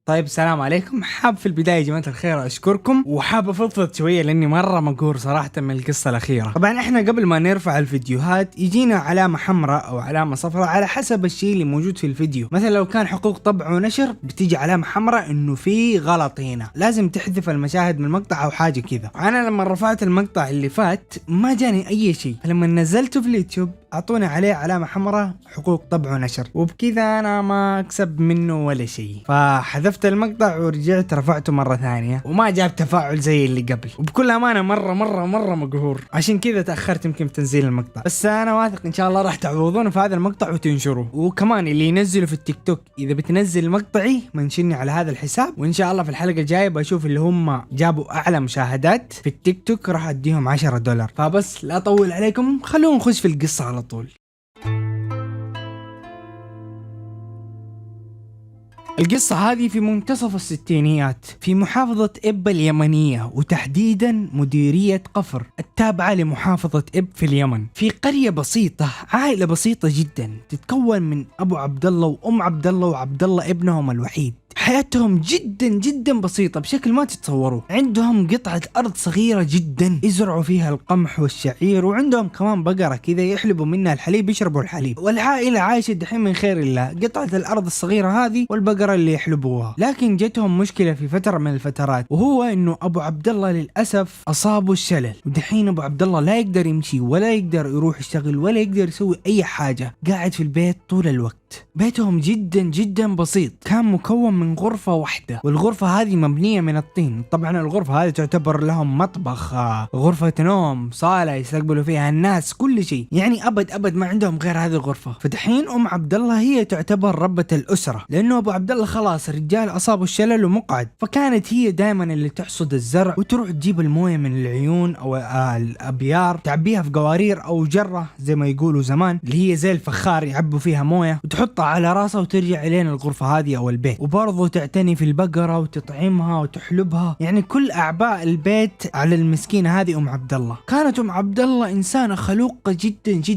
طيب السلام عليكم. حاب في البداية يا جماعة الخير أشكركم، وحاب أفضفض شوية لأني مرة مقهور صراحة من القصة الأخيرة. طبعا إحنا قبل ما نرفع الفيديوهات يجينا علامة حمراء أو علامة صفراء على حسب الشيء اللي موجود في الفيديو. مثلا لو كان حقوق طبع ونشر بتيجي علامة حمراء إنه في غلط هنا، لازم تحذف المشاهد من المقطع أو حاجة كذا. أنا لما رفعت المقطع اللي فات ما جاني أي شيء، لما نزلته في اليوتيوب أعطوني عليه علامة حمراء حقوق طبع ونشر، وبكذا أنا ما أكسب منه ولا شيء. فحذفت المقطع ورجعت رفعته مرة ثانية وما جاب تفاعل زي اللي قبل، وبكل أمانة مرة مقهور، عشان كذا تأخرت يمكن في تنزيل المقطع. بس أنا واثق إن شاء الله راح تعوضون في هذا المقطع وتنشروه. وكمان اللي ينزله في التيك توك إذا بتنزل مقطعي منشني على هذا الحساب، وإن شاء الله في الحلقة الجاية بشوف اللي هم جابوا أعلى مشاهدات في التيك توك راح أديهم $10. فبس لا أطول عليكم، خلونا نخش في القصة على طول. القصة هذه في منتصف الستينيات في محافظة إب اليمنية، وتحديدا مديرية قفر التابعة لمحافظة إب في اليمن، في قرية بسيطة، عائلة بسيطة جدا تتكون من أبو عبد الله وأم عبد الله وعبد الله ابنهم الوحيد. حياتهم جدا بسيطة بشكل ما تتصوروه. عندهم قطعة أرض صغيرة جدا يزرعوا فيها القمح والشعير، وعندهم كمان بقرة كذا يحلبوا منها الحليب يشربوا الحليب، والعائلة عايشة دحين من خير الله، قطعة الأرض الصغيرة هذه والبقرة اللي يحلبوها. لكن جتهم مشكلة في فترة من الفترات، وهو إنه أبو عبد الله للأسف أصابه الشلل، ودحين أبو عبد الله لا يقدر يمشي ولا يقدر يروح يشتغل ولا يقدر يسوي أي حاجة، قاعد في البيت طول الوقت. بيتهم جدا بسيط، كان مكون من غرفة واحدة، والغرفة هذه مبنية من الطين. طبعا الغرفة هذه تعتبر لهم مطبخ، غرفة نوم، صالة يستقبلوا فيها الناس، كل شيء، يعني أبد ما عندهم غير هذه الغرفة. فدحين أم عبد الله هي تعتبر ربة الأسرة، لأنه أبو عبد الله خلاص الرجال أصابوا الشلل ومقعد، فكانت هي دائما اللي تحصد الزرع وتروح تجيب الموية من العيون أو الأبيار، تعبيها في قوارير أو جرة زي ما يقولوا زمان، اللي هي زي الفخار يعبوا فيها موية، وتحطها على راسها وترجع إلين الغرفة هذه أو البيت. وبرضه تعتني في البقرة وتطعمها وتحلبها، يعني كل أعباء البيت على المسكينة هذه أم عبد الله. كانت أم عبد الله إنسانة خلوقة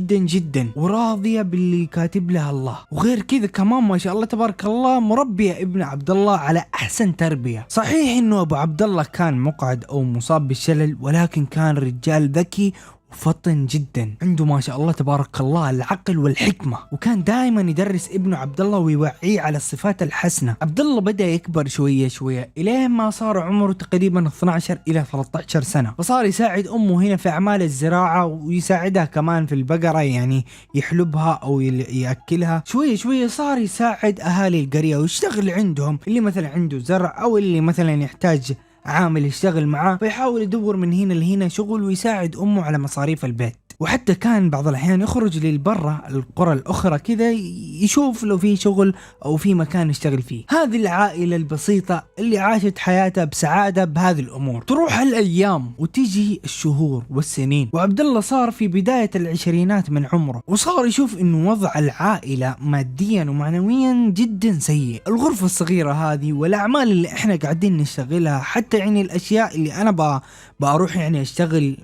جدا وراضية باللي كاتب لها الله، وغير كذا كمان ما شاء الله تبارك الله مربية ابن عبد الله على أحسن تربية. صحيح إنه أبو عبد الله كان مقعد أو مصاب بالشلل، ولكن كان رجال ذكي وفطن جدا، عنده ما شاء الله تبارك الله العقل والحكمة، وكان دائما يدرس ابنه عبد الله ويوعيه على الصفات الحسنة. عبد الله بدأ يكبر شوية إلى ما صار عمره تقريبا 12 إلى 13 سنة، فصار يساعد أمه هنا في أعمال الزراعة، ويساعدها كمان في البقرة، يعني يحلبها أو يأكلها. شوية صار يساعد أهالي القرية ويشتغل عندهم، اللي مثلا عنده زرع أو اللي مثلا يحتاج عامل يشتغل معاه، فيحاول يدور من هنا لهنا شغل ويساعد أمه على مصاريف البيت. وحتى كان بعض الأحيان يخرج للبرة القرى الأخرى كذا يشوف لو في شغل أو في مكان يشتغل فيه. هذه العائلة البسيطة اللي عاشت حياتها بسعادة بهذه الأمور. تروح الأيام وتيجي الشهور والسنين، وعبد الله صار في بداية العشرينات من عمره، وصار يشوف إنه وضع العائلة ماديا ومعنويا جدا سيء. الغرفة الصغيرة هذه والأعمال اللي إحنا قاعدين نشتغلها، حتى يعني الأشياء اللي أنا بأروح يعني أشتغل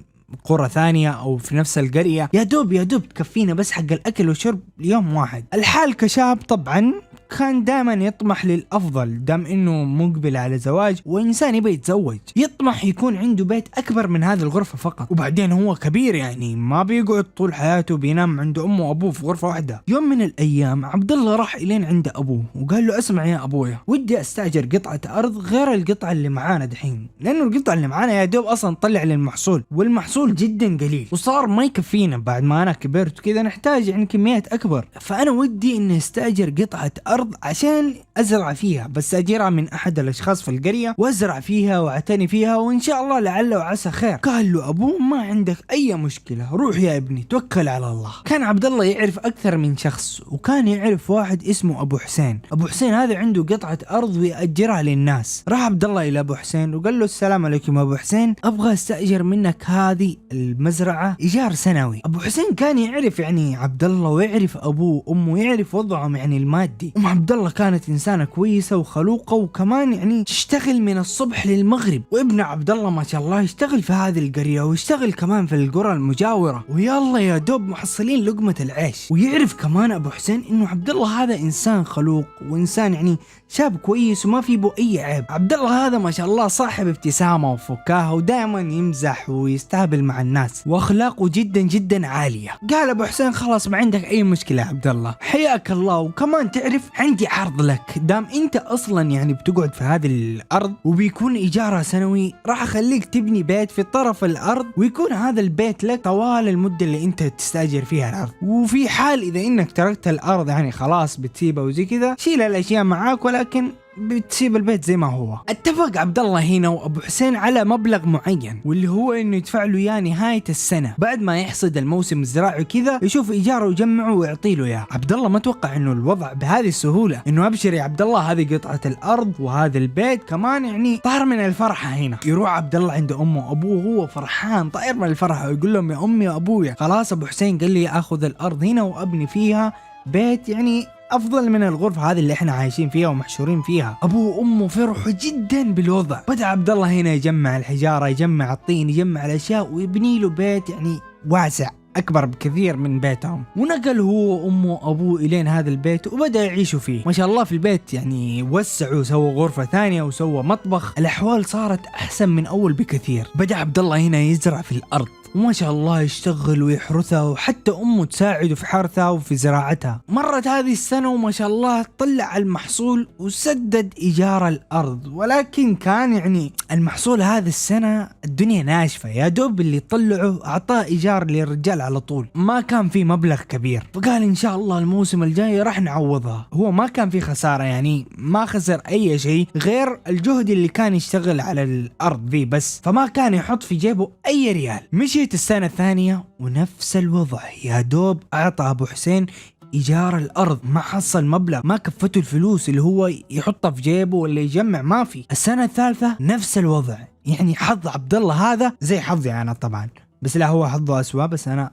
قرى ثانية أو في نفس القرية، يا دوب تكفينا بس حق الأكل والشرب ليوم واحد. الحال كشاب طبعا كان دائما يطمح للأفضل، دام إنه مقبل على زواج وإنسان يبي يتزوج، يطمح يكون عنده بيت أكبر من هذه الغرفة فقط. وبعدين هو كبير، يعني ما بيقعد طول حياته بينام عند أمه وأبوه في غرفة واحدة. يوم من الأيام عبد الله راح إلين عند أبوه وقال له اسمع يا أبويا، ودي أستأجر قطعة أرض غير القطعة اللي معانا دحين، لأنه القطعة اللي معانا يا دوب أصلا طلع للمحصول، والمحصول جدا قليل، وصار ما يكفينا بعد ما أنا كبرت كذا، نحتاج يعني كميات أكبر. فأنا ودي إني أستأجر قطعة أرض عشان أزرع فيها، بس أجيرها من أحد الأشخاص في القرية وأزرع فيها وأعتني فيها، وإن شاء الله لعل وعسى خير. قال له أبوه ما عندك أي مشكلة، روح يا ابني توكل على الله. كان عبد الله يعرف أكثر من شخص، وكان يعرف واحد اسمه أبو حسين. أبو حسين هذا عنده قطعة أرض ويأجرها للناس. راح عبد الله إلى أبو حسين وقال له السلام عليكم أبو حسين، أبغى أستأجر منك هذه المزرعة إيجار سنوي. أبو حسين كان يعرف يعني عبد الله ويعرف أبوه وأمه، يعرف وضعهم يعني المادي، ام عبد الله كانت انسانه كويسه وخلوقه، وكمان يعني تشتغل من الصبح للمغرب. وابن عبد الله ما شاء الله يشتغل في هذه القريه ويشتغل كمان في القرى المجاوره، ويلا يا دوب محصلين لقمه العيش. ويعرف كمان ابو حسين انه عبد الله هذا انسان خلوق وانسان يعني شاب كويس وما في بو اي عيب. عبد الله هذا ما شاء الله صاحب ابتسامه وفكاهه ودائما يمزح ويستهبل مع الناس، واخلاقه جدا جدا عاليه. قال ابو حسين خلاص ما عندك اي مشكله يا عبد الله، حياك الله، وكمان تعرف عندي عرض لك، دام انت اصلا يعني بتقعد في هذه الارض وبيكون ايجارها سنوي، راح اخليك تبني بيت في طرف الارض، ويكون هذا البيت لك طوال المده اللي انت تستاجر فيها الارض. وفي حال اذا انك تركت الارض يعني خلاص بتسيبها وزي كذا، شيل الاشياء معاك ولكن بتسيب البيت زي ما هو. اتفق عبد الله هنا وابو حسين على مبلغ معين، واللي هو انه يدفع له اياه نهايه السنه بعد ما يحصد الموسم الزراعي كذا، يشوف ايجاره ويجمعه ويعطي له اياه. عبد الله ما توقع انه الوضع بهذه السهوله، انه ابشر يا عبد الله هذه قطعه الارض وهذا البيت كمان، يعني طار من الفرحه هنا. يروح عبد الله عند امه وابوه وهو فرحان طاير من الفرحه، ويقول لهم يا امي وابويا خلاص ابو حسين قال لي اخذ الارض هنا وابني فيها بيت يعني افضل من الغرفه هذه اللي احنا عايشين فيها ومحشورين فيها. ابوه وامه فرحوا جدا بالوضع. بدا عبد الله هنا يجمع الحجاره، يجمع الطين، يجمع الاشياء، ويبني له بيت يعني واسع اكبر بكثير من بيتهم. ونقل هو وامه وابوه الين هذا البيت وبدا يعيشوا فيه. ما شاء الله في البيت يعني وسعوا، سووا غرفه ثانيه وسووا مطبخ، الاحوال صارت احسن من اول بكثير. بدا عبد الله هنا يزرع في الارض، وما شاء الله يشتغل ويحرثها، وحتى امه تساعده في حرثها وفي زراعتها. مرت هذه السنه وما شاء الله طلع المحصول وسدد ايجار الارض، ولكن كان يعني المحصول هذه السنه الدنيا ناشفه، يا دوب اللي طلعه اعطاه ايجار للرجال على طول، ما كان في مبلغ كبير. فقال ان شاء الله الموسم الجاي راح نعوضها. هو ما كان في خساره، يعني ما خسر اي شيء غير الجهد اللي كان يشتغل على الارض ذي بس، فما كان يحط في جيبه اي ريال. مشيت السنة الثانية ونفس الوضع، يا دوب أعطى أبو حسين إيجار الأرض، ما حصل مبلغ، ما كفته الفلوس اللي هو يحطها في جيبه ولا يجمع، ما في. السنة الثالثة نفس الوضع، يعني حظ عبد الله هذا زي حظي أنا طبعا، بس لا هو حظه أسوأ، بس أنا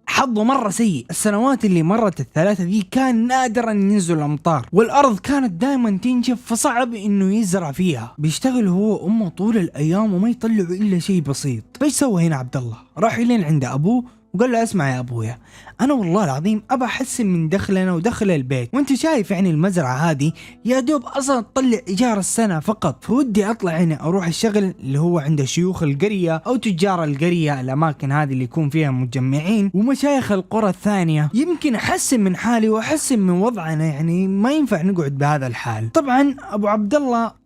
حظه مرة سيء. السنوات اللي مرت الثلاثة دي كان نادرا ينزل الأمطار، والأرض كانت دائما تنشف، فصعب إنه يزرع فيها. بيشتغل هو وأمه طول الأيام وما يطلعوا إلا شيء بسيط. فايش سوى هنا عبد الله؟ راح لين عند أبوه وقال له اسمع يا ابويا، انا والله العظيم ابى احسن من دخلنا ودخل البيت، وانت شايف يعني المزرعه هذه يا دوب اصلا تطلع ايجار السنه فقط، فودي اطلع هنا اروح الشغل اللي هو عند شيوخ القريه او تجار القريه، الاماكن هذه اللي يكون فيها مجمعين ومشايخ القرى الثانيه، يمكن احسن من حالي واحسن من وضعنا، يعني ما ينفع نقعد بهذا الحال. طبعا ابو عبد الله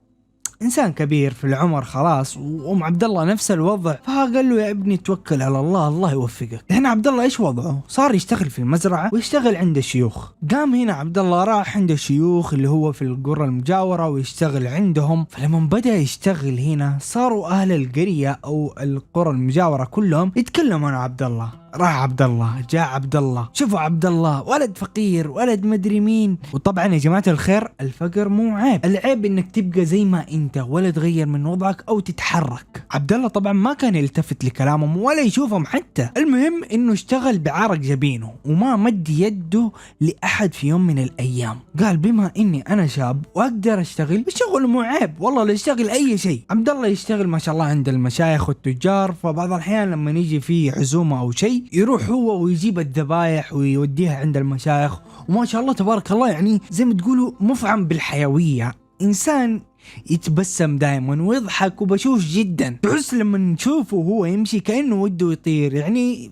انسان كبير في العمر خلاص، وام عبد الله نفس الوضع، فقال له يا ابني توكل على الله، الله يوفقك. هنا عبد الله ايش وضعه؟ صار يشتغل في المزرعه ويشتغل عند الشيوخ. قام هنا عبد الله راح عند الشيوخ اللي هو في القرى المجاوره ويشتغل عندهم. فلما بدا يشتغل هنا صاروا اهل القريه او القرى المجاوره كلهم يتكلموا عن عبد الله. راح عبد الله، جاء عبد الله، شوفوا عبد الله ولد فقير، ولد مدري مين. وطبعا يا جماعه الخير الفقر مو عيب، العيب انك تبقى زي ما انت ولا تغير من وضعك او تتحرك. عبد الله طبعا ما كان يلتفت لكلامهم ولا يشوفهم حتى، المهم انه اشتغل بعرق جبينه وما مد يده لاحد في يوم من الايام. قال بما اني انا شاب واقدر اشتغل، الشغل مو عيب والله، لا اشتغل اي شيء. عبد الله يشتغل ما شاء الله عند المشايخ والتجار، فبعض الاحيان لما يجي في عزومه او شيء يروح هو ويجيب الذبايح ويوديها عند المشايخ، وما شاء الله تبارك الله يعني زي ما تقولوا مفعم بالحيوية، إنسان يتبسم دائما ويضحك وبشوش جدا، تحس لما نشوفه وهو يمشي كأنه وده يطير، يعني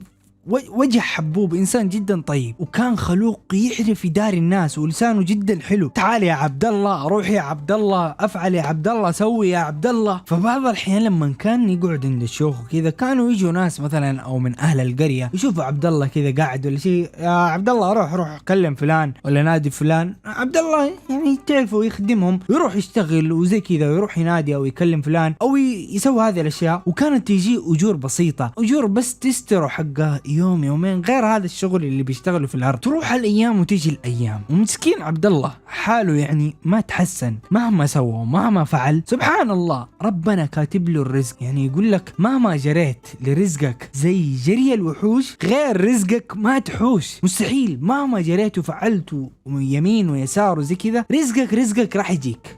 وجه حبوب، إنسان جدا طيب، وكان خلوق يعرف يداري الناس ولسانه جدا حلو. تعال يا عبد الله، روح يا عبد الله، افعل يا عبد الله، سوي يا عبد الله. فبعض الأحيان لما كان يقعد عند الشيوخ وكذا كانوا يجوا ناس مثلا او من اهل القريه يشوفوا عبد الله كذا قاعد ولا شيء، يا عبد الله روح كلم فلان ولا نادي فلان. عبد الله يعني تعرفوا يخدمهم، يروح يشتغل وزي كذا، ويروح ينادي او يكلم فلان او يسوي هذه الاشياء. وكانت تيجي اجور بسيطه، اجور بس تستر حقه يوم يومين غير هذا الشغل اللي بيشتغلوا في الارض. تروح الايام وتيجي الايام، ومسكين عبد الله حاله يعني ما تحسن مهما سوى ومهما فعل. سبحان الله، ربنا كاتب له الرزق. يعني يقول لك مهما جريت لرزقك زي جري الوحوش، غير رزقك ما تحوش، مستحيل. مهما جريت وفعلت يمين ويسار وزي كذا، رزقك راح يجيك،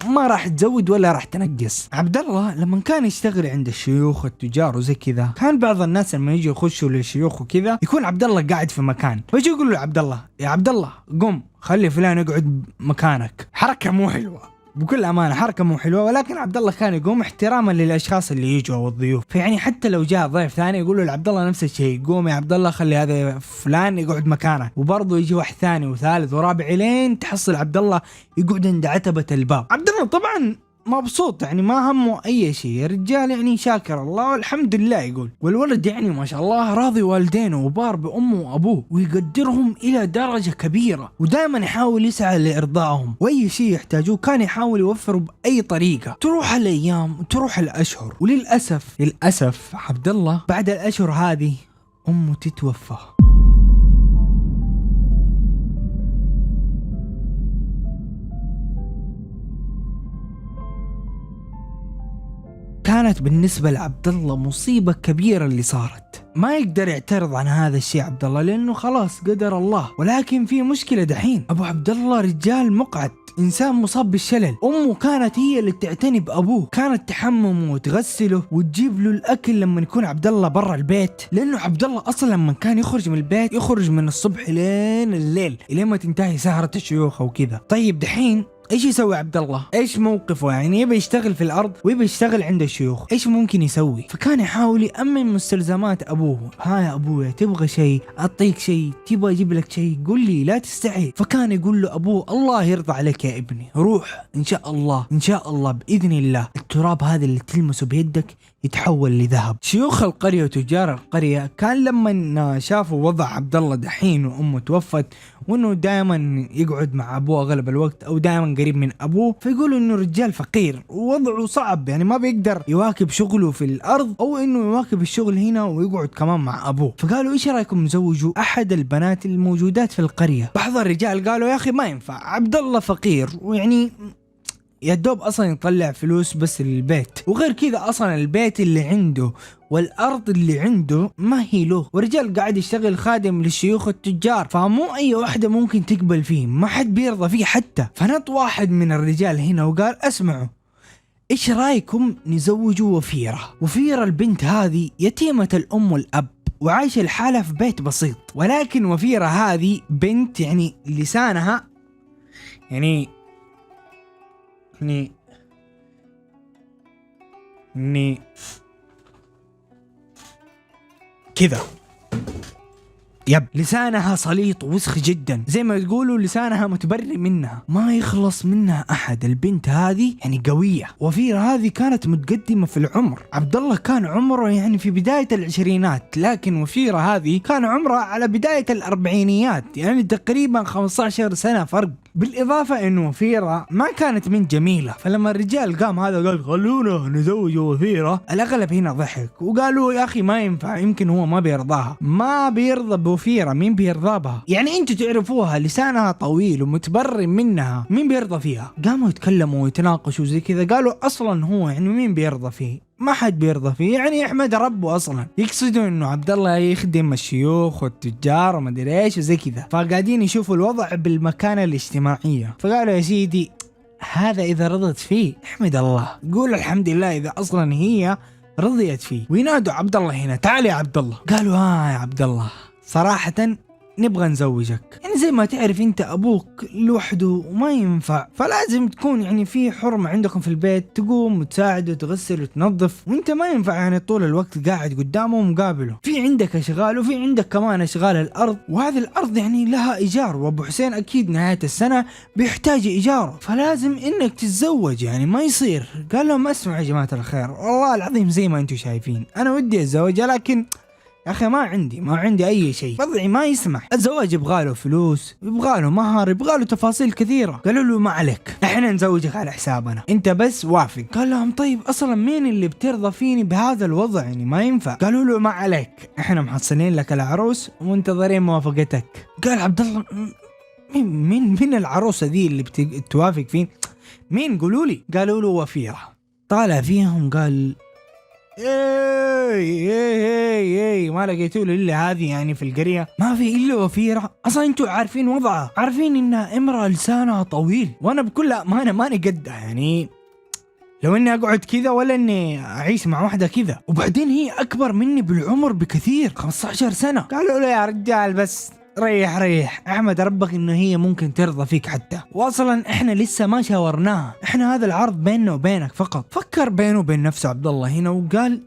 ما راح تزود ولا راح تنقص. عبد الله لما كان يشتغل عند الشيوخ والتجار وزي كذا، كان بعض الناس لما يجوا يخشوا للشيوخ وكذا يكون عبد الله قاعد في مكان، فيجي يقول له عبد الله، يا عبد الله قم خلي فلان يقعد مكانك. حركة مو حلوة بكل أمانة، حركة مو حلوة، ولكن عبد الله كان يقوم احتراما للأشخاص اللي يجوا والضيوف. فيعني حتى لو جاء ضيف ثاني يقول له لعبد الله نفس الشيء، قوم يا عبد الله خلي هذا فلان يقعد مكانه. وبرضه يجي واحد ثاني وثالث ورابع لين تحصل عبد الله يقعد عند عتبة الباب. عبد الله طبعا مبسوط، يعني ما همه اي شيء، الرجال يعني شاكر الله والحمد لله يقول. والولد يعني ما شاء الله راضي والدينه وبار بامه وابوه، ويقدرهم الى درجه كبيره، ودائما يحاول يسعى لارضائهم، واي شيء يحتاجوه كان يحاول يوفره باي طريقه. تروح الايام وتروح الاشهر، وللاسف عبد الله بعد الاشهر هذه امه تتوفى. كانت بالنسبة لعبد الله مصيبة كبيرة اللي صارت، ما يقدر يعترض عن هذا الشيء عبد الله لأنه خلاص قدر الله. ولكن في مشكلة دحين، أبو عبد الله رجال مقعد، إنسان مصاب بالشلل. أمه كانت هي اللي تعتني بأبوه، كانت تحممه وتغسله وتجيب له الأكل لما يكون عبد الله برا البيت، لأنه عبد الله أصلا لما كان يخرج من البيت يخرج من الصبح لين الليل لين ما تنتهي سهرة الشيوخ وكذا. طيب دحين ايش يسوي عبد الله؟ ايش موقفه؟ يعني يبي يشتغل في الارض ويبي يشتغل عند الشيوخ، ايش ممكن يسوي؟ فكان يحاول يأمن مستلزمات ابوه. ها يا ابويا تبغى شيء اعطيك شيء، تبغى اجيب لك شيء قل لي لا تستحي. فكان يقول له ابوه الله يرضى عليك يا ابني، روح ان شاء الله باذن الله التراب هذا اللي تلمسه بيدك يتحول لذهب. شيوخ القرية وتجار القرية كان لما شافوا وضع عبد الله دحين وامه توفت، وانه دائما يقعد مع ابوه اغلب الوقت او دائما قريب من ابوه، فيقولوا انه رجال فقير ووضعه صعب، يعني ما بيقدر يواكب شغله في الارض او انه يواكب الشغل هنا ويقعد كمان مع ابوه. فقالوا ايش رايكم نزوجوا احد البنات الموجودات في القرية؟ بعض الرجال قالوا يا اخي ما ينفع، عبد الله فقير ويعني يا دوب اصلا يطلع فلوس بس للبيت، وغير كذا اصلا البيت اللي عنده والارض اللي عنده ما هي له، ورجال قاعد يشتغل خادم للشيوخ التجار، فمو اي واحدة ممكن تقبل فيه، ما حد بيرضى فيه حتى. فنط واحد من الرجال هنا وقال اسمعوا، ايش رايكم نزوجوا وفيرة البنت هذه يتيمة الام والاب وعايشة الحالة في بيت بسيط، ولكن وفيرة هذه بنت يعني لسانها يعني كذا يب، لسانها سليط ووسخ جدا، زي ما تقولوا لسانها متبرئ منها، ما يخلص منها احد. البنت هذه يعني قوية. وفيرة هذه كانت متقدمة في العمر، عبد الله كان عمره يعني في بداية العشرينات، لكن وفيرة هذه كان عمرها على بداية الاربعينيات، يعني تقريبا 15 سنة فرق. بالإضافة إنه وفيرة ما كانت من جميلة، فلما الرجال قام هذا قال خلونا نزوج وفيرة، الأغلب هنا ضحك وقالوا يا أخي ما ينفع، يمكن هو ما بيرضاها، ما بيرضى بوفيرة، مين بيرضى بها؟ يعني أنتوا تعرفوها لسانها طويل ومتبرم منها، مين بيرضى فيها؟ قاموا يتكلموا ويتناقشوا زي كذا، قالوا أصلا هو يعني مين بيرضى فيه؟ ما حد بيرضى فيه، يعني يحمد ربه اصلا. يقصدوا انه عبد الله يخدم الشيوخ والتجار وما ادري ايش وزي كذا، فقاعدين يشوفوا الوضع بالمكانه الاجتماعيه. فقالوا يا سيدي هذا اذا رضت فيه احمد الله، قول الحمد لله اذا اصلا هي رضيت فيه. وينادوا عبد الله هنا، تعال يا عبد الله. قالوا يا عبد الله صراحه نبغى نزوجك، يعني زي ما تعرف انت ابوك لوحده وما ينفع، فلازم تكون يعني في حرمة عندكم في البيت، تقوم وتساعد وتغسل وتنظف، وانت ما ينفع يعني طول الوقت قاعد قدامه ومقابله. في عندك اشغال وفي عندك كمان اشغال الارض، وهذه الارض يعني لها ايجار، وابو حسين اكيد نهاية السنة بيحتاج ايجاره، فلازم انك تتزوج، يعني ما يصير. قال لهم اسمعوا يا جماعة الخير، والله العظيم زي ما انتم شايفين انا ودي اتزوج، لكن يا اخي ما عندي اي شيء، وضعي ما يسمح. الزواج يبغاله فلوس، يبغاله مهر، يبغاله تفاصيل كثيرة. قالوا له ما عليك، احنا نزوجك على حسابنا، انت بس وافق. قال لهم طيب اصلا مين اللي بترضى فيني بهذا الوضع؟ يعني ما ينفع. قالوا له ما عليك، احنا محصلين لك العروس ومنتظرين موافقتك. قال عبد الله مين العروسة ذي اللي بتوافق فين؟ مين؟ قولوا لي. قالوا له وفيرة. طالع فيهم قال اي ما لقيتوا له الا هذه، يعني في القرية ما في الا وفيرة. اصلا انتوا عارفين وضعها، عارفين انها امرأة لسانها طويل، وانا بكل امانة ماني قدها. يعني لو اني اقعد كذا ولا اني اعيش مع واحدة كذا، وبعدين هي اكبر مني بالعمر بكثير، 15 سنة. قالوا له يا رجال بس ريح احمد ربك انه هي ممكن ترضى فيك حتى، واصلا احنا لسه ما شاورناها، احنا هذا العرض بيننا وبينك فقط. فكر بينه وبين نفسه عبد الله هنا وقال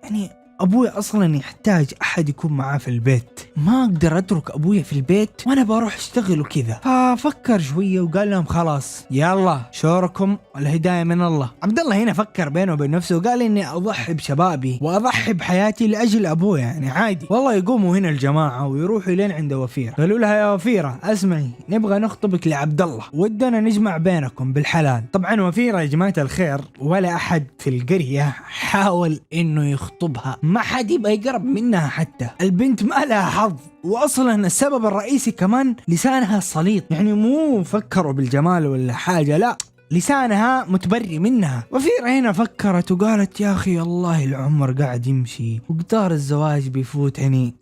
يعني ابوي اصلا يحتاج احد يكون معاه في البيت، ما اقدر اترك ابوي في البيت وانا بروح اشتغل وكذا. ففكر شويه وقال لهم خلاص يلا شوركم والهدايه من الله. عبد الله هنا فكر بينه وبين نفسه وقال اني اضحي بشبابي واضحي بحياتي لاجل ابوي، يعني عادي. والله يقوموا هنا الجماعه ويروحوا لين عند وفيره. قالوا لها يا وفيره اسمعي، نبغى نخطبك لعبد الله، ودنا نجمع بينكم بالحلال. طبعا وفيره يا جماعه الخير ولا احد في القريه حاول انه يخطبها، ما حد يبقى يقرب منها، حتى البنت ما لها حظ. واصلا السبب الرئيسي كمان لسانها صليط، يعني مو فكروا بالجمال ولا حاجة، لا لسانها متبري منها. وفيرة هنا فكرت وقالت يا اخي الله العمر قاعد يمشي وقطار الزواج بيفوت، يعني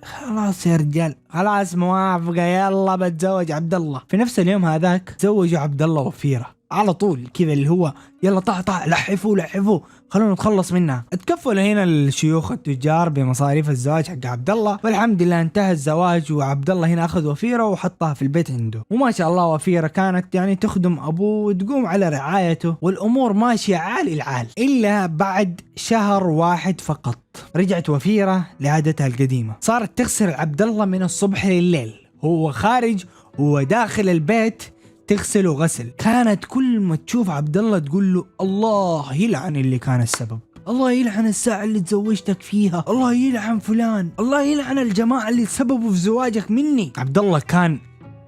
خلاص يا رجال خلاص موافقة يلا بتزوج عبد الله. في نفس اليوم هذاك زوجوا عبد الله وفيرة على طول كذا، اللي هو يلا طع لحفوا خلونا نتخلص منها. اتكفل هنا الشيوخ التجار بمصاريف الزواج حق عبد الله، والحمد لله انتهى الزواج. وعبد الله هنا اخذ وفيرة وحطها في البيت عنده، وما شاء الله وفيرة كانت يعني تخدم ابوه وتقوم على رعايته، والامور ماشية عال العال. الا بعد شهر واحد فقط رجعت وفيرة لعادتها القديمة، صارت تغسل عبد الله من الصبح لليل، هو خارج وداخل البيت تغسله غسل. كانت كل ما تشوف عبد الله تقول له الله يلعن اللي كان السبب، الله يلعن الساعة اللي تزوجتك فيها، الله يلعن فلان، الله يلعن الجماعة اللي سببوا في زواجك مني. عبد الله كان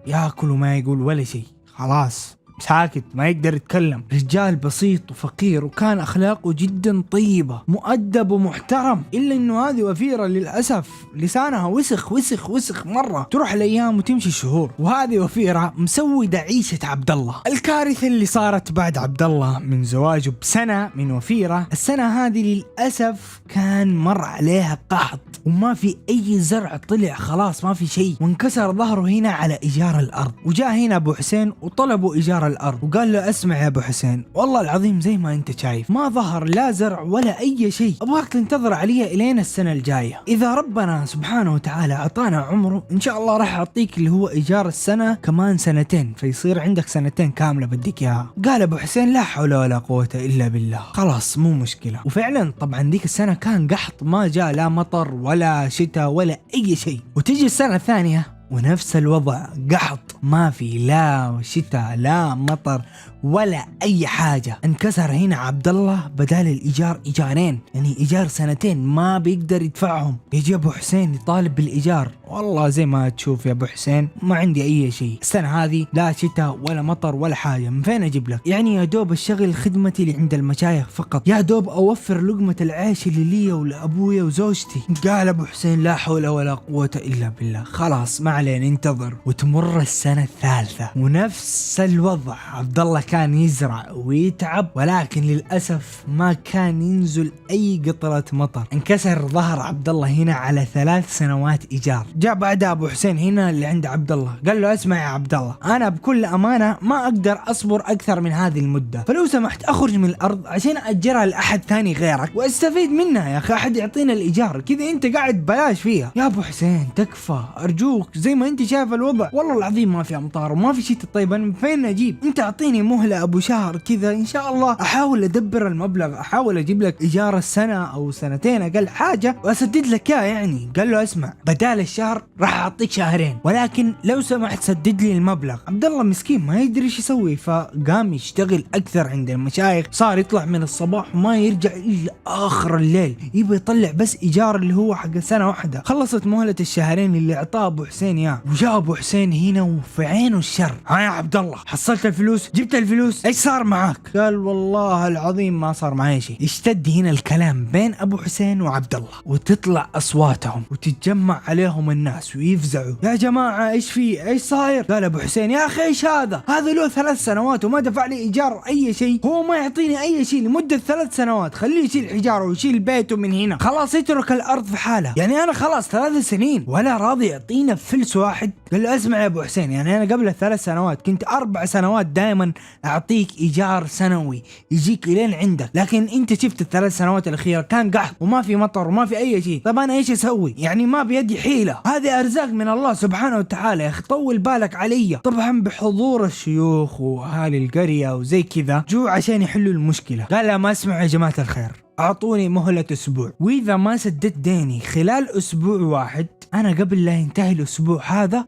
ياكل وما يقول ولا شيء، خلاص ساكت ما يقدر يتكلم. رجال بسيط وفقير وكان أخلاقه جدا طيبة، مؤدب ومحترم. إلا إنه هذه وفيرة للأسف لسانها وسخ مرة، تروح الأيام وتمشي شهور، وهذه وفيرة مسودة عيشة عبد الله. الكارثة اللي صارت بعد عبد الله من زواجه بسنة من وفيرة، السنة هذه للأسف كان مر عليها قحط وما في أي زرع طلع، خلاص ما في شيء، وانكسر ظهره هنا على إيجار الأرض. وجاء هنا أبو حسين وطلبوا إيجار الأرض، وقال له اسمع يا أبو حسين والله العظيم زي ما أنت شايف ما ظهر لا زرع ولا أي شيء، أبغاك تنتظر علي إلين السنة الجاية، إذا ربنا سبحانه وتعالى أعطانا عمره إن شاء الله راح أعطيك اللي هو إيجار السنة كمان سنتين، فيصير عندك سنتين كاملة بديك إياها. قال أبو حسين لا حول ولا قوة إلا بالله، خلاص مو مشكلة. وفعلا طبعا ديك السنة كان قحط، ما جاء لا مطر ولا شتاء ولا أي شيء. وتجي السنة الثانية ونفس الوضع، قحط، ما في لا شتاء لا مطر ولا اي حاجة. انكسر هنا عبد الله، بدال الايجار ايجارين، يعني ايجار سنتين ما بيقدر يدفعهم. يجي ابو حسين يطالب بالايجار، والله زي ما تشوف يا ابو حسين ما عندي اي شيء، السنة هذه لا شتاء ولا مطر ولا حاجة، من فين اجيب لك؟ يعني يا دوب الشغل خدمتي اللي عند المشايخ فقط، يا دوب اوفر لقمة العيش اللي لي ولابويا وزوجتي. قال ابو حسين لا حول ولا قوة الا بالله، خلاص ما علينا انتظر. وتمر السنة الثالثة ونفس الوضع، عبد الله كان يزرع ويتعب ولكن للأسف ما كان ينزل أي قطرة مطر. انكسر ظهر عبد الله هنا على 3 سنوات إيجار. جاء بعد أبو حسين هنا اللي عند عبد الله، قال له اسمع يا عبد الله، أنا بكل أمانة ما أقدر أصبر أكثر من هذه المدة، فلو سمحت أخرج من الأرض عشان أجرها لأحد ثاني غيرك وأستفيد منها، يا أخي أحد يعطينا الإيجار، كذا أنت قاعد بلاش فيها. يا أبو حسين تكفى أرجوك، زي ما أنت شايف الوضع والله العظيم ما في أمطار وما في شيء، طيب أنا فين أجيب؟ أنت أعطيني مهلة ابو شهر كذا ان شاء الله احاول ادبر المبلغ، احاول اجيب لك ايجار السنة او سنتين اقل حاجة واسدد لك اياه يعني. قال له اسمع بدال الشهر راح اعطيك شهرين، ولكن لو سمحت سدد لي المبلغ. عبد الله مسكين ما يدري ايش يسوي، فقام يشتغل اكثر عند المشايخ، صار يطلع من الصباح وما يرجع الا اخر الليل، يبي يطلع بس ايجار اللي هو حق سنة واحدة. خلصت مهلة الشهرين اللي اعطاه ابو حسين اياه، وجاء ابو حسين هنا وفي عينه الشر. ها يا عبد الله حصلت الفلوس؟ جبت الفلوس؟ ايش صار معاك؟ قال والله العظيم ما صار معي شيء. يشتد هنا الكلام بين ابو حسين وعبد الله، وتطلع اصواتهم وتتجمع عليهم الناس ويفزعوا، يا جماعة ايش في؟ ايش صاير؟ قال ابو حسين يا اخي ايش هذا له 3 سنوات وما دفع لي ايجار اي شيء، هو ما يعطيني اي شيء لمدة 3 سنوات، خليه يشيل حجاره ويشيل بيته من هنا، خلاص يترك الارض في حالها. يعني انا خلاص 3 سنين ولا راضي يعطينا فلس واحد. قال له اسمع يا ابو حسين، يعني انا قبل 3 سنوات كنت 4 سنوات دائما اعطيك ايجار سنوي يجيك الين عندك، لكن انت شفت ال3 سنوات الاخيره كان قحط وما في مطر وما في اي شيء. طب انا ايش اسوي؟ يعني ما بيدي حيله، هذه ارزاق من الله سبحانه وتعالى يا اخي، طول بالك علي. طبعا بحضور الشيوخ واهالي القريه وزي كذا جو عشان يحلوا المشكله. قال لا ما اسمعوا يا جماعه الخير، اعطوني مهلة اسبوع، واذا ما سددت ديني خلال اسبوع واحد انا قبل لا ينتهي الاسبوع هذا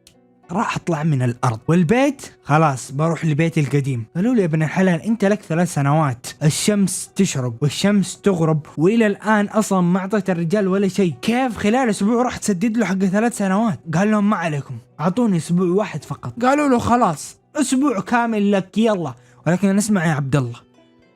راح اطلع من الارض، والبيت خلاص بروح لبيتي القديم. قالوا لي يا ابن الحلال انت لك 3 سنوات الشمس تشرق والشمس تغرب والى الان اصلا ما اعطيت الرجال ولا شيء، كيف خلال اسبوع راح تسدد له حق 3 سنوات؟ قال لهم ما عليكم اعطوني اسبوع واحد فقط. قالوا له خلاص اسبوع كامل لك يلا، ولكن اسمع يا عبد الله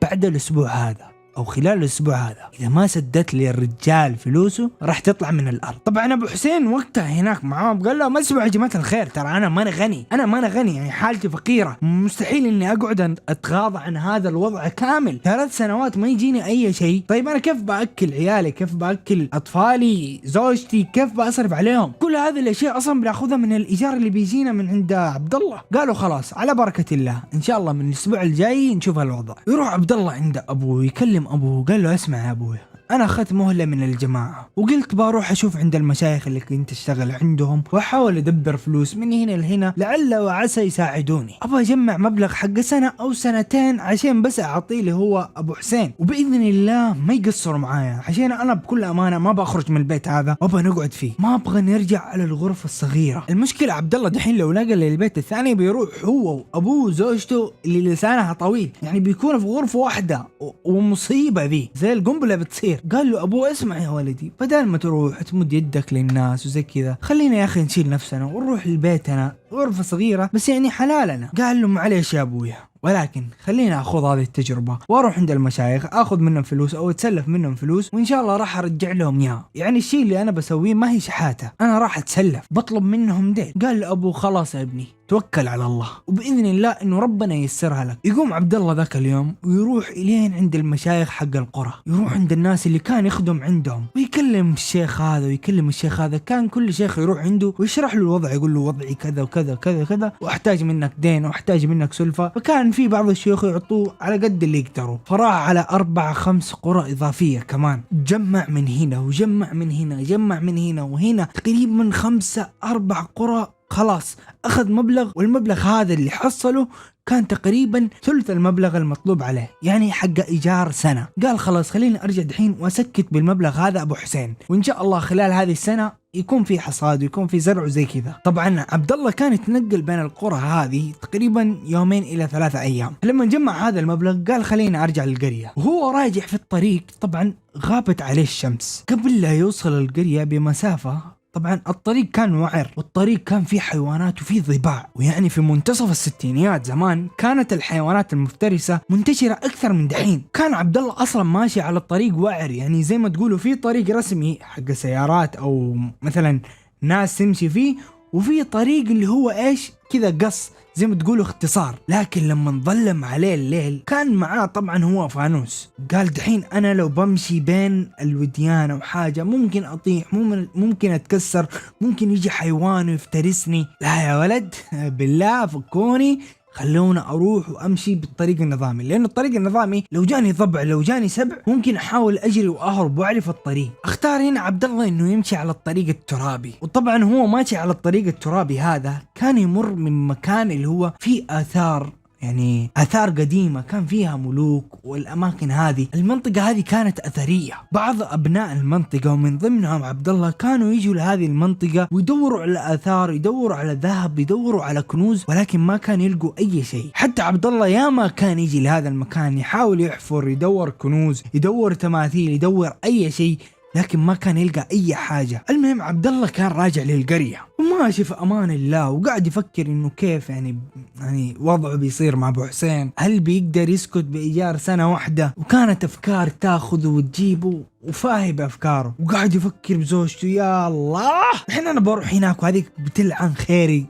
بعد الاسبوع هذا او خلال الاسبوع هذا اذا ما سددت لي الرجال فلوسه راح تطلع من الارض. طبعا ابو حسين وقتها هناك معاه قال له ما اسمعوا يا جماعه الخير، ترى انا ما انا غني يعني حالتي فقيره، مستحيل اني اقعد اتغاضى عن هذا الوضع كامل، 3 سنوات ما يجيني اي شيء. طيب انا كيف باكل عيالي؟ كيف باكل اطفالي؟ زوجتي كيف بصرف عليهم؟ كل هذه الاشياء اصلا بناخذها من الايجار اللي بيجينا من عند عبد الله. قالوا خلاص على بركه الله ان شاء الله من الاسبوع الجاي نشوف الوضع. يروح عبد الله عند ابوه يكلم ابوه، قال له اسمع يا ابوي انا اخذت مهلة من الجماعة وقلت بروح اشوف عند المشايخ اللي كنت اشتغل عندهم واحاول ادبر فلوس من هنا لهنا لعل وعسى يساعدوني، ابغى اجمع مبلغ حق سنة او سنتين عشان بس اعطيه اللي هو ابو حسين، وباذن الله ما يقصروا معايا، عشان انا بكل امانة ما بخرج من البيت هذا وابغى نقعد فيه، ما ابغى نرجع على الغرفة الصغيرة. المشكلة عبد الله دحين لو نقل للبيت الثاني بيروح هو وابوه وزوجته اللي لسانها طويل، يعني بيكونوا في غرفة واحدة ومصيبة ذي زي القنبلة بتصير. قال له ابوه اسمع يا ولدي بدل ما تروح تمد يدك للناس وزي كذا خلينا يا اخي نشيل نفسنا ونروح لبيتنا غرفة صغيرة بس يعني حلالنا. قال له معليش يا ابويا ولكن خلينا اخذ هذه التجربة واروح عند المشايخ اخذ منهم فلوس او اتسلف منهم فلوس وان شاء الله راح ارجع لهم اياها، يعني الشيء اللي انا بسويه ما هي شحاتة، انا راح اتسلف بطلب منهم دين. قال له ابو خلاص يا ابني توكل على الله وباذن الله انه ربنا ييسرها لك. يقوم عبد الله ذاك اليوم ويروح الين عند المشايخ حق القرى، يروح عند الناس اللي كان يخدم عندهم ويكلم الشيخ هذا ويكلم الشيخ هذا، كان كل شيخ يروح عنده ويشرح له الوضع، يقول له وضعي كذا وكذا وكذا وكذا واحتاج منك دين واحتاج منك سلفة، فكان في بعض الشيوخ يعطوه على قد اللي يقدروا، فراح على 4-5 قرى اضافية كمان، جمع من هنا وجمع من هنا جمع من هنا وهنا تقريبا من 5-4 قرى، خلاص اخذ مبلغ، والمبلغ هذا اللي حصله كان تقريبا ثلث المبلغ المطلوب عليه، يعني حق ايجار سنة. قال خلاص خليني ارجع دحين واسكت بالمبلغ هذا ابو حسين، وان شاء الله خلال هذه السنة يكون في حصاد ويكون في زرع وزي كذا. طبعا عبد الله كان يتنقل بين القرى هذه تقريبا 2 إلى 3 أيام. لما جمع هذا المبلغ قال خليني ارجع للقرية، وهو راجع في الطريق طبعا غابت عليه الشمس. قبل لا يوصل القرية بمسافة، طبعا الطريق كان وعر والطريق كان فيه حيوانات وفيه ضباع، ويعني في منتصف الستينيات زمان كانت الحيوانات المفترسة منتشرة أكثر من دحين. كان عبد الله أصلا ماشي على الطريق وعر، يعني زي ما تقولوا في طريق رسمي حق سيارات أو مثلا ناس تمشي فيه، وفي طريق اللي هو إيش كذا قص زي ما تقولوا اختصار. لكن لما ظلم عليه الليل كان معاه طبعا هو فانوس، قال دحين انا لو بمشي بين الوديان او حاجه ممكن اطيح، ممكن اتكسر، ممكن يجي حيوان ويفترسني، لا يا ولد بالله فكوني خلونا اروح وامشي بالطريق النظامي، لانه الطريق النظامي لو جاني ضبع لو جاني سبع ممكن احاول اجري واهرب واعرف الطريق. اختار هنا عبد الله انه يمشي على الطريق الترابي، وطبعا هو ماشي على الطريق الترابي هذا كان يمر من مكان اللي هو فيه اثار، يعني آثار قديمة كان فيها ملوك، والأماكن هذه المنطقة هذه كانت أثرية. بعض أبناء المنطقة ومن ضمنهم عبد الله كانوا يجوا لهذه المنطقة ويدوروا على آثار، يدوروا على ذهب، يدوروا على كنوز، ولكن ما كان يلقوا أي شيء. حتى عبد الله ياما كان يجي لهذا المكان يحاول يحفر، يدور كنوز، يدور تماثيل، يدور أي شيء، لكن ما كان يلقى أي حاجة. المهم عبد الله كان راجع للقرية وماشي في أمان الله، وقاعد يفكر إنه كيف يعني وضعه بيصير مع أبو حسين، هل بيقدر يسكت بإيجار سنة واحدة؟ وكانت أفكار تاخذه وتجيبه وفاهي بأفكاره، وقاعد يفكر بزوجته، يا الله الحين أنا بروح هناك وهذيك بتلعن خيري،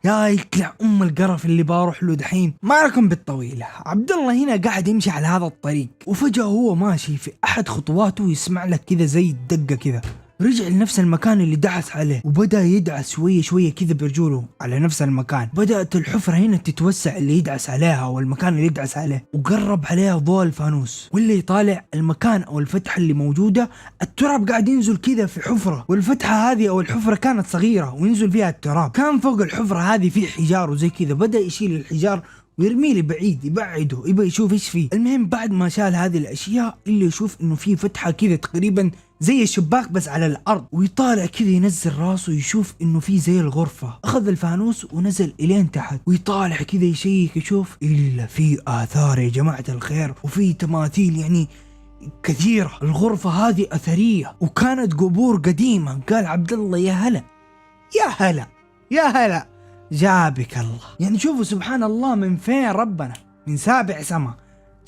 يا يكلع القرف اللي بروح له دحين. ما لكم بالطويلة، عبد الله هنا قاعد يمشي على هذا الطريق، وفجأة هو ماشي في أحد خطواته يسمع لك كذا زي الدقة كذا. رجع لنفس المكان اللي دعس عليه، وبدأ يدعس شوية شوية كذا برجوله على نفس المكان. بدأت الحفرة هنا تتوسع اللي يدعس عليها والمكان اللي يدعس عليه، وقرب عليها ضوء الفانوس، واللي يطالع المكان أو الفتحة اللي موجودة التراب قاعد ينزل كذا في حفرة، والفتحة هذه أو الحفرة كانت صغيرة وينزل فيها التراب. كان فوق الحفرة هذه في حجار وزي كذا، بدأ يشيل الحجار ويرميه لبعيد يبعده، يبغى يشوف ايش فيه. المهم بعد ما شال هذه الاشياء اللي يشوف انه في فتحه كذا تقريبا زي الشباك بس على الارض، ويطالع كذا ينزل راسه يشوف انه في زي الغرفه. اخذ الفانوس ونزل الين تحت ويطالع كذا يشيك يشوف الا في اثار يا جماعه الخير، وفي تماثيل يعني كثيره. الغرفه هذه اثريه وكانت قبور قديمه. قال عبد الله يا هلا يا هلا يا هلا جابك الله. يعني شوفوا سبحان الله من فين ربنا، من سابع سما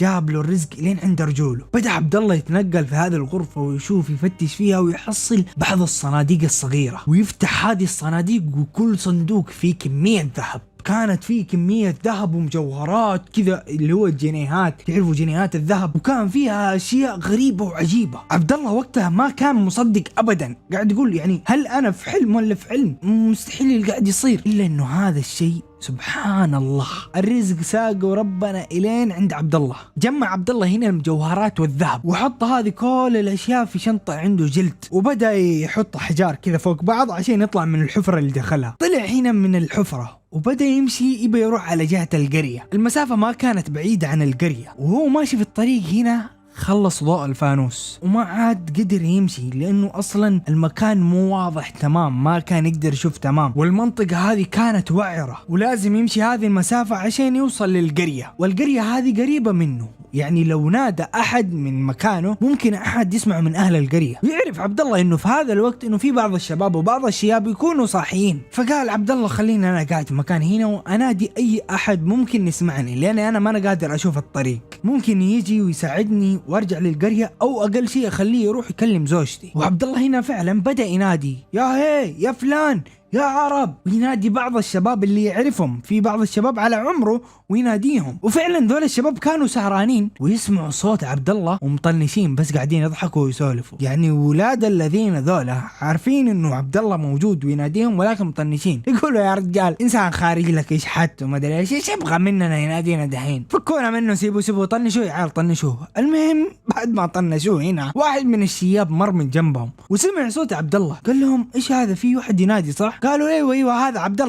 جاب له الرزق لين عند رجوله. بدأ عبد الله يتنقل في هذه الغرفة ويشوف يفتش فيها ويحصل بعض الصناديق الصغيرة، ويفتح هذه الصناديق وكل صندوق فيه كمية ذهب. كانت فيه كمية ذهب ومجوهرات كذا اللي هو الجنيهات، تعرفوا جنيهات الذهب، وكان فيها أشياء غريبة وعجيبة. عبد الله وقتها ما كان مصدق أبدا، قاعد يقول يعني هل أنا في حلم ولا في علم؟ مستحيل اللي قاعد يصير، إلا إنه هذا الشيء سبحان الله الرزق ساقه ربنا إلين عند عبد الله. جمع عبد الله هنا المجوهرات والذهب وحط هذه كل الأشياء في شنطة عنده جلد، وبدأ يحط حجار كذا فوق بعض عشان يطلع من الحفرة اللي دخلها. طلع هنا من الحفرة وبدأ يمشي يبي يروح على جهة القرية. المسافة ما كانت بعيدة عن القرية، وهو ماشي في الطريق هنا خلص ضوء الفانوس وما عاد قدر يمشي، لأنه أصلا المكان مو واضح تمام، ما كان يقدر يشوف تمام، والمنطقة هذه كانت وعرة ولازم يمشي هذه المسافة عشان يوصل للقرية، والقرية هذه قريبة منه. يعني لو نادى أحد من مكانه ممكن أحد يسمع من أهل القرية. ويعرف عبد الله إنه في هذا الوقت إنه في بعض الشباب وبعض الشياب يكونوا صاحيين. فقال عبد الله خليني أنا قاعد في مكان هنا وأنادي أي أحد ممكن يسمعني، لأن أنا ما أنا قادر أشوف الطريق، ممكن يجي ويساعدني وارجع للقرية، او اقل شيء اخليه يروح يكلم زوجتي. وعبد الله هنا فعلا بدأ ينادي يا هي يا فلان يا عرب، وينادي بعض الشباب اللي يعرفهم، في بعض الشباب على عمره ويناديهم. وفعلا ذول الشباب كانوا سهرانين ويسمعوا صوت عبد الله ومطنشين بس قاعدين يضحكوا ويسولفوا. يعني ولاد الذين ذولا عارفين انه عبد الله موجود ويناديهم ولكن مطنشين، يقولوا يا رجال انسان خارج لك ايش حد وما ادري ايش يبغى مننا ينادينا دحين، فكونا منه سيبوا طنشوه يا عيال طنشوه. المهم بعد ما طنشوه هنا واحد من الشياب مر من جنبهم وسمع صوت عبد الله، قال لهم ايش هذا، في واحد ينادي صح؟ قالوا ايوه هذا عبد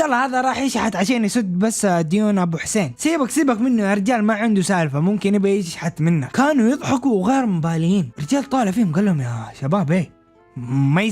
الله هذا راح يشحت عشان يسد بس ديون ابو حسين، سيبك منه يا رجال، ما عنده سالفه، ممكن يبي يشحت منه. كانوا يضحكوا وغير مباليين. رجال طالع فيهم قال لهم يا شباب ايه ما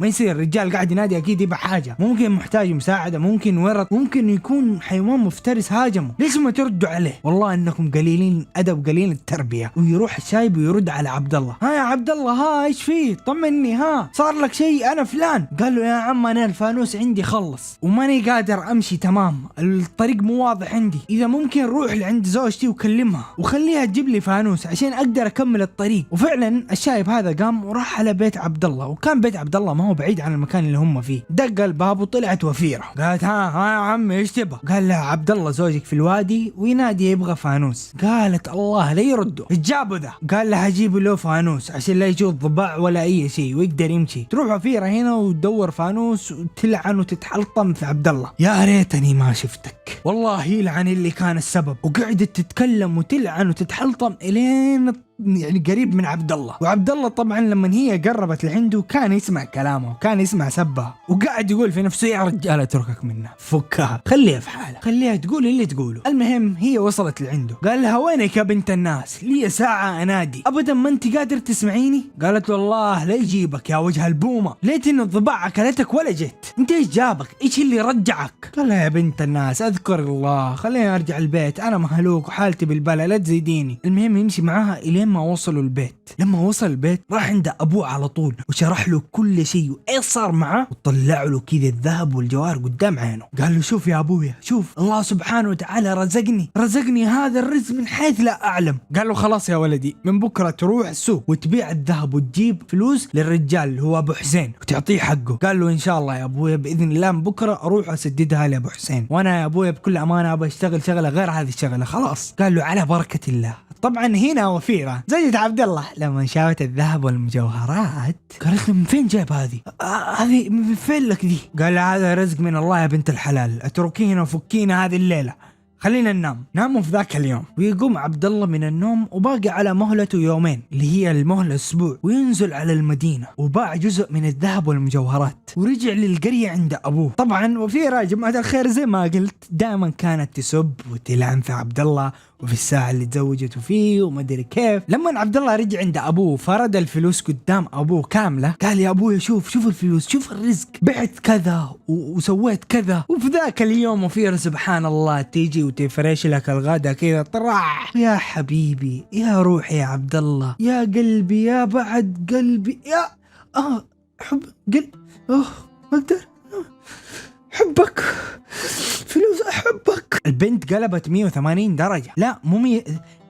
يصير الرجال قاعد ينادي اكيد يبغى حاجه، ممكن محتاج مساعده، ممكن ورط، ممكن يكون حيوان مفترس هاجمه، ليش ما تردوا عليه؟ والله انكم قليلين ادب قليل التربيه. ويروح الشايب ويرد على عبد الله، ها يا عبد الله ها ايش فيه، طمني، ها صار لك شيء؟ انا فلان. قال له يا عم انا الفانوس عندي خلص وماني قادر امشي تمام، الطريق مو واضح عندي، اذا ممكن روح لعند زوجتي وكلمها وخليها تجيب لي فانوس عشان اقدر اكمل الطريق. وفعلا الشايب هذا قام وراح على بيت عبد الله، وكان بيت عبد الله ما هو بعيد عن المكان اللي هم فيه. دق الباب وطلعت وفيرة قالت ها يا عم ايش تبغى؟ قال لها عبد الله زوجك في الوادي وينادي يبغى فانوس. قالت الله لا يردوا، جابوا ذا. قال لها جيبوا له فانوس عشان لا يجوا ضباع ولا اي شيء ويقدر يمشي. تروح وفيرة هنا وتدور فانوس وتلعن وتتحلطم في عبد الله، يا ريتني ما شفتك، والله يلعن اللي كان السبب. وقعدت تتكلم وتلعن وتتحلطم الين يعني قريب من عبد الله. وعبد الله طبعا لما هي قربت لعنده كان يسمع كلامه، كان يسمع سبها، وقاعد يقول في نفسه يا رجال اتركك منها، فكها، خليها في حالها، خليها تقول اللي تقوله. المهم هي وصلت لعنده، قال لها وينك يا بنت الناس، لي ساعة انادي ابدا ما انت قادر تسمعيني؟ قالت والله لا يجيبك يا وجه البومة، ليت ان الضباع اكلتك ولا جيت، انت ايش جابك؟ ايش اللي رجعك؟ قال لها يا بنت الناس اذكر الله، خليني ارجع البيت، انا مهلوك وحالتي بالبلا لا تزيديني. المهم يمشي معاها الين ما وصلوا البيت. لما وصل البيت راح عند ابوه على طول وشرح له كل شيء وايش صار معه، وطلع له كذا الذهب والجوار قدام عينه. قال له شوف يا ابويا، شوف الله سبحانه وتعالى رزقني هذا الرزق من حيث لا اعلم. قال له خلاص يا ولدي، من بكره تروح السوق وتبيع الذهب وتجيب فلوس للرجال اللي هو ابو حسين وتعطيه حقه. قال له ان شاء الله يا ابويا باذن الله من بكره اروح اسددها لابو حسين، وانا يا ابويا بكل امانه ابى اشتغل شغله غير هذه الشغله خلاص. قال له على بركه الله. طبعا هنا وفيرة زوجة عبد الله لما شافت الذهب والمجوهرات قالت له من فين جايب هذه؟ هذه من فين لك ذي؟ قال لها هذا رزق من الله يا بنت الحلال، اتركينا وفكينا هذه الليلة، خلينا ننام. ناموا في ذاك اليوم، ويقوم عبد الله من النوم وباقي على مهلته يومين اللي هي المهلة اسبوع، وينزل على المدينة وباع جزء من الذهب والمجوهرات ورجع للقرية عند ابوه. طبعا وفيرة جماعة الخير زي ما قلت دائما كانت تسب وتلعن في عبد الله وفي الساعة اللي تزوجته فيه وما ادري كيف. لما عبد الله رجع عند ابوه فرد الفلوس قدام ابوه كاملة، قال يا ابويا شوف الفلوس، شوف الرزق، بعت كذا وسويت كذا. وفي ذاك اليوم وفيرة سبحان الله تيجي وتفرش لك الغدا كذا طرح. يا حبيبي يا روحي يا عبد الله، يا قلبي يا بعد قلبي، يا حب قلب، ما اقدر، حبك فلوس، احبك. البنت قلبت 180 درجة، لا مو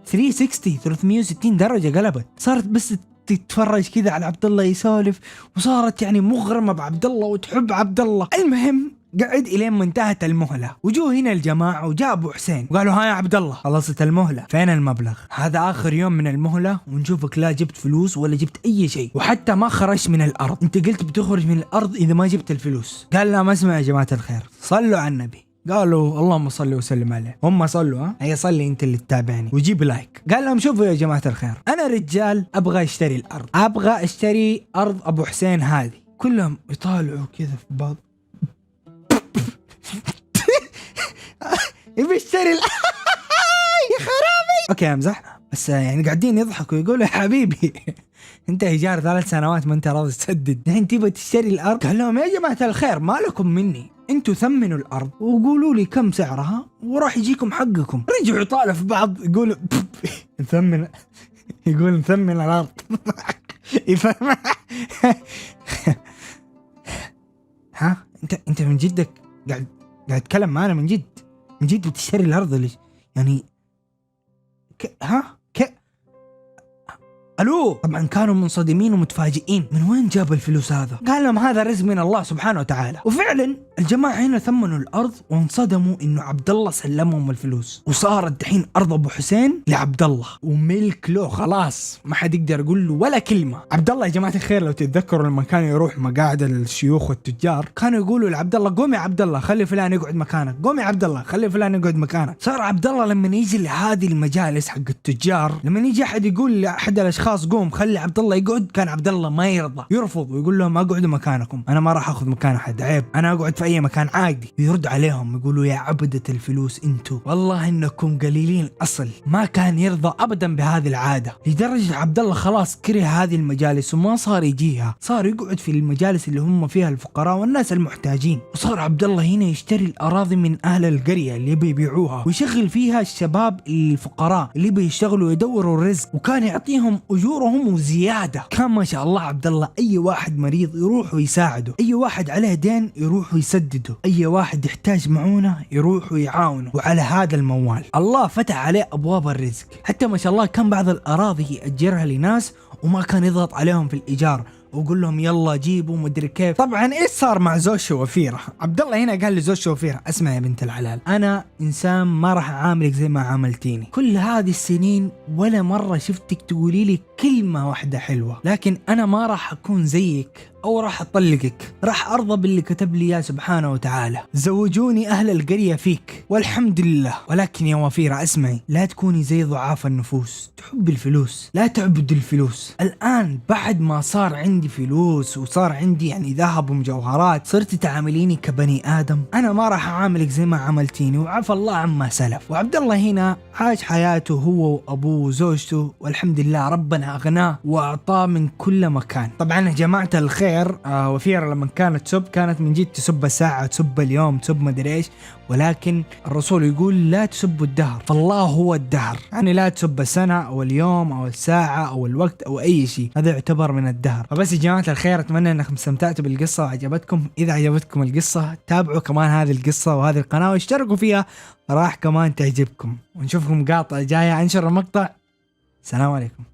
360 درجة قلبت، صارت بس تتفرج كذا على عبد الله يسولف، وصارت يعني مغرمة بعبد الله وتحب عبد الله. المهم قعد الين ما انتهت المهلة، وجوه هنا الجماعة وجاء ابو حسين وقالوا ها يا عبد الله خلصت المهلة، فين المبلغ؟ هذا اخر يوم من المهلة ونشوفك لا جبت فلوس ولا جبت اي شيء، وحتى ما خرجت من الارض، انت قلت بتخرج من الارض اذا ما جبت الفلوس. قال لا ما اسمع يا جماعة الخير، صلوا على النبي. قالوا اللهم صل وسلم عليه، هم صلوا هي صلي انت اللي تتابعني وجيب لايك. قال لهم شوفوا يا جماعة الخير، انا رجال ابغى اشتري الارض، ابغى اشتري ارض ابو حسين هذه. كلهم يطالعوا كذا في بعض يبي يشتري يا خرابي. اوكي امزح بس يعني قاعدين يضحكوا يقولوا يا حبيبي انت ايجار 3 سنوات ما انت راضي تسدد، الحين تبغى تشتري الارض؟ قال لهم يا جماعة الخير ما لكم مني، انتوا ثمنوا الارض وقولوا لي كم سعرها وراح يجيكم حقكم. رجعوا يطالعوا في بعض يقولوا نثمن، يقول نثمن الارض يفهم ها انت من جدك قاعد تتكلم معانا من جد بتشتري الارض ليش يعني الو؟ طبعا كانوا منصدمين ومتفاجئين من وين جاب الفلوس هذا. قال لهم هذا رزق من الله سبحانه وتعالى. وفعلا الجماعه هنا ثمنوا الارض وانصدموا انه عبد الله سلمهم الفلوس، وصارت دحين ارض ابو حسين لعبد الله وملك له خلاص، ما حد يقدر يقول له ولا كلمه. عبد الله يا جماعه الخير لو تتذكروا لما كان يروح مقاعد الشيوخ والتجار كانوا يقولوا لعبد الله قوم يا عبد الله خلي فلان يقعد مكانك، قوم يا عبد الله خلي فلان يقعد مكانك. صار عبد الله لما يجي لهذه المجالس حق التجار، لما يجي احد يقول لاحد الاشخاص قوم خلي عبد الله يقعد، كان عبد الله ما يرضى، يرفض ويقول لهم اقعدوا مكانكم، انا ما راح اخذ مكان احد، عيب، انا اقعد في اي مكان عادي. يرد عليهم يقولوا يا عبدة الفلوس انتوا والله انكم قليلين اصل. ما كان يرضى ابدا بهذه العاده، لدرجه عبد الله خلاص كره هذه المجالس وما صار يجيها، صار يقعد في المجالس اللي هم فيها الفقراء والناس المحتاجين. وصار عبد الله هنا يشتري الاراضي من اهل القريه اللي بيبيعوها ويشغل فيها الشباب الفقراء اللي بيشتغلوا يدوروا الرزق، وكان يعطيهم اجورهم وزياده. كان ما شاء الله عبد الله اي واحد مريض يروح ويساعده، اي واحد عليه دين يروح ويسدده، اي واحد يحتاج معونه يروح ويعاونه. وعلى هذا الموال الله فتح عليه ابواب الرزق، حتى ما شاء الله كان بعض الاراضي ياجرها لناس وما كان يضغط عليهم في الايجار وقول لهم يلا جيبوا مدري كيف. طبعا ايش صار مع زوجته وفيرة؟ عبد الله هنا قال لزوجته وفيرة اسمع يا بنت الحلال، انا انسان ما راح اعاملك زي ما عاملتيني، كل هذه السنين ولا مرة شفتك تقولي لي كلمة واحدة حلوة، لكن انا ما راح اكون زيك أو راح أطلقك، راح أرضى باللي كتب لي يا سبحانه وتعالى. زوجوني أهل القرية فيك والحمد لله. ولكن يا وفيرة اسمعي، لا تكوني زي ضعاف النفوس، تحب الفلوس، لا تعبد الفلوس. الآن بعد ما صار عندي فلوس وصار عندي يعني ذهب ومجوهرات، صرت تعامليني كبني آدم، أنا ما راح أعاملك زي ما عملتيني، وعفى الله عما سلف. وعبد الله هنا عاش حياته هو وأبوه وزوجته، والحمد لله ربنا أغناه وأعطاه من كل مكان. طبعا يا جماعة الخير وفيرة لما كانت تسب، كانت من جد تسب الساعة، تسب اليوم، تسب مدري إيش، ولكن الرسول يقول لا تسبوا الدهر، فالله هو الدهر. يعني لا تسب السنة أو اليوم أو الساعة أو الوقت أو أي شيء، هذا يعتبر من الدهر. فبس يا جماعة الخير، أتمنى أنكم استمتعتوا بالقصة وعجبتكم. إذا عجبتكم القصة تابعوا كمان هذه القصة وهذه القناة واشتركوا فيها، راح كمان تعجبكم. ونشوفكم مقاطع جاية. أنشر المقطع. السلام عليكم.